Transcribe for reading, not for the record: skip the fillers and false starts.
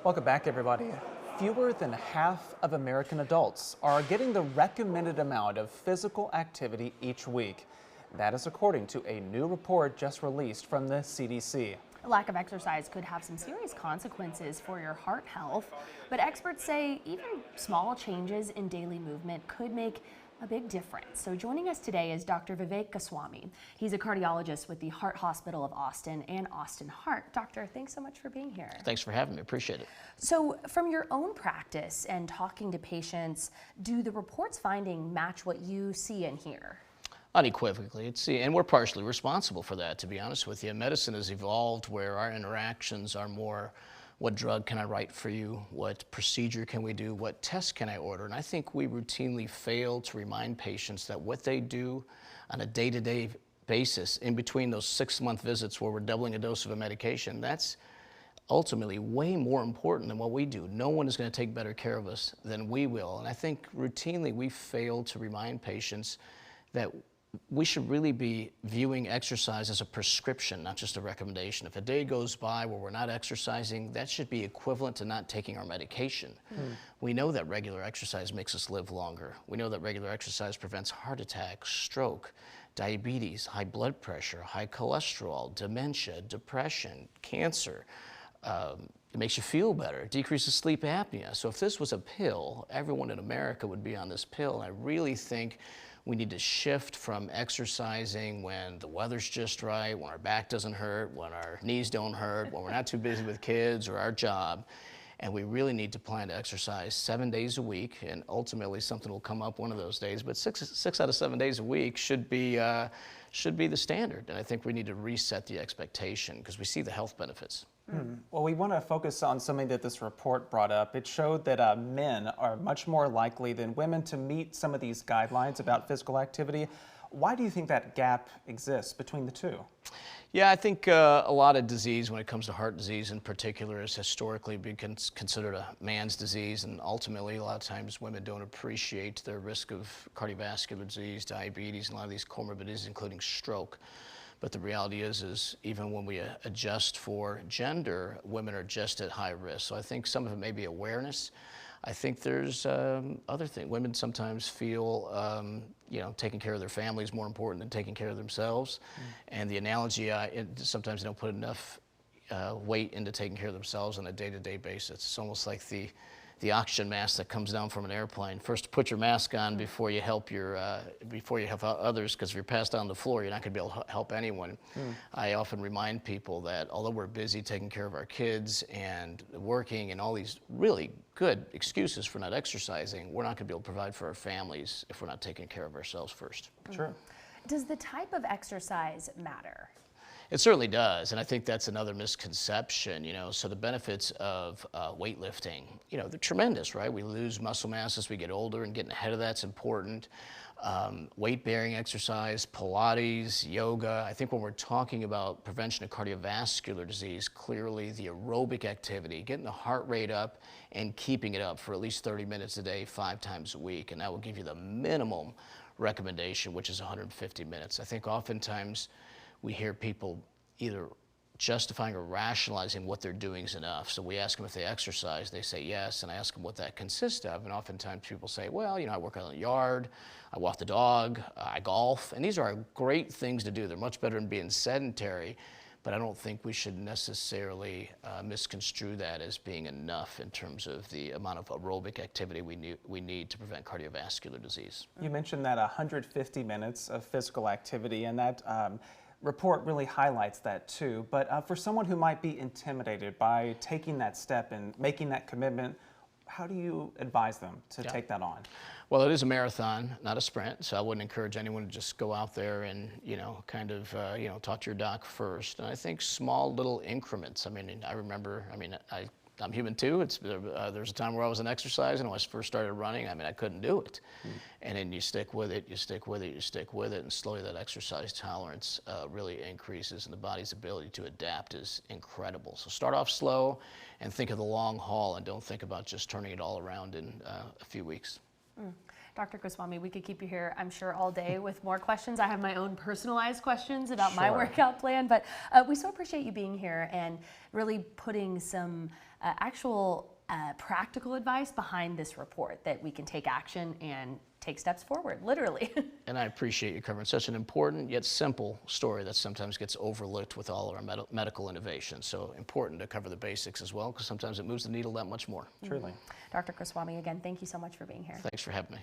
Welcome back, everybody. Fewer than half of American adults are getting the recommended amount of physical activity each week. That is according to a new report just released from the CDC. A lack of exercise could have some serious consequences for your heart health, but experts say even small changes in daily movement could make a big difference. So joining us today is Dr. Vivek Goswami. He's a cardiologist with the Heart Hospital of Austin and Austin Heart. Doctor, thanks so much for being here. Thanks for having me. Appreciate it. So from your own practice and talking to patients, do the report's finding match what you see and hear? Unequivocally, and we're partially responsible for that, to be honest with you. Medicine has evolved where our interactions are more, what drug can I write for you? What procedure can we do? What test can I order? And I think we routinely fail to remind patients that what they do on a day-to-day basis in between those 6-month visits where we're doubling a dose of a medication, that's ultimately way more important than what we do. No one is going to take better care of us than we will. And I think routinely we fail to remind patients that we should really be viewing exercise as a prescription, not just a recommendation. If a day goes by where we're not exercising, that should be equivalent to not taking our medication. We know that regular exercise makes us live longer. We know that regular exercise prevents heart attack, stroke, diabetes, high blood pressure, high cholesterol, dementia, depression, cancer. It makes you feel better. It decreases sleep apnea. So if this was a pill, everyone in America would be on this pill. And I really think we need to shift from exercising when the weather's just right, when our back doesn't hurt, when our knees don't hurt, when we're not too busy with kids or our job. And we really need to plan to exercise 7 days a week, and ultimately something will come up one of those days. But six out of 7 days a week should be the standard. And I think we need to reset the expectation because we see the health benefits. Well, we want to focus on something that this report brought up. It showed that men are much more likely than women to meet some of these guidelines about physical activity. Why do you think that gap exists between the two? Yeah, I think a lot of disease, when it comes to heart disease in particular, has historically been considered a man's disease, and ultimately a lot of times women don't appreciate their risk of cardiovascular disease, diabetes, and a lot of these comorbidities, including stroke. But the reality is even when we adjust for gender, women are just at high risk. So I think some of it may be awareness. I think there's other things. Women sometimes feel, taking care of their family is more important than taking care of themselves. And the analogy, sometimes they don't put enough weight into taking care of themselves on a day-to-day basis. It's almost like the oxygen mask that comes down from an airplane. First, put your mask on before you help others, because if you're passed on the floor, you're not going to be able to help anyone. I often remind people that although we're busy taking care of our kids and working and all these really good excuses for not exercising, we're not going to be able to provide for our families if we're not taking care of ourselves first. Sure. Does the type of exercise matter? It certainly does, and I think that's another misconception, So the benefits of weightlifting, they're tremendous, right? We lose muscle mass as we get older, and getting ahead of that's important. Weight-bearing exercise, Pilates, yoga. I think when we're talking about prevention of cardiovascular disease, clearly the aerobic activity, getting the heart rate up and keeping it up for at least 30 minutes a day, 5 times a week, and that will give you the minimum recommendation, which is 150 minutes. I think oftentimes we hear people either justifying or rationalizing what they're doing is enough. So we ask them if they exercise, they say yes, and I ask them what that consists of, and oftentimes people say, well, I work out in the yard, I walk the dog, I golf, and these are great things to do. They're much better than being sedentary, but I don't think we should necessarily misconstrue that as being enough in terms of the amount of aerobic activity we need to prevent cardiovascular disease. You mentioned that 150 minutes of physical activity, and that report really highlights that too. But for someone who might be intimidated by taking that step and making that commitment, how do you advise them to take that on? Well, it is a marathon, not a sprint, so I wouldn't encourage anyone to just go out there and, talk to your doc first. And I think small little increments. I'm human too. There's a time where I was in exercise, and when I first started running, I couldn't do it. And then you stick with it, and slowly that exercise tolerance really increases, and the body's ability to adapt is incredible. So start off slow and think of the long haul, and don't think about just turning it all around in a few weeks. Dr. Goswami, we could keep you here, I'm sure, all day with more questions. I have my own personalized questions about my workout plan, but we so appreciate you being here and really putting some actual practical advice behind this report that we can take action and take steps forward, literally. And I appreciate you covering such an important yet simple story that sometimes gets overlooked with all of our medical innovation. So important to cover the basics as well, because sometimes it moves the needle that much more. Truly. Dr. Goswami, again, thank you so much for being here. Thanks for having me.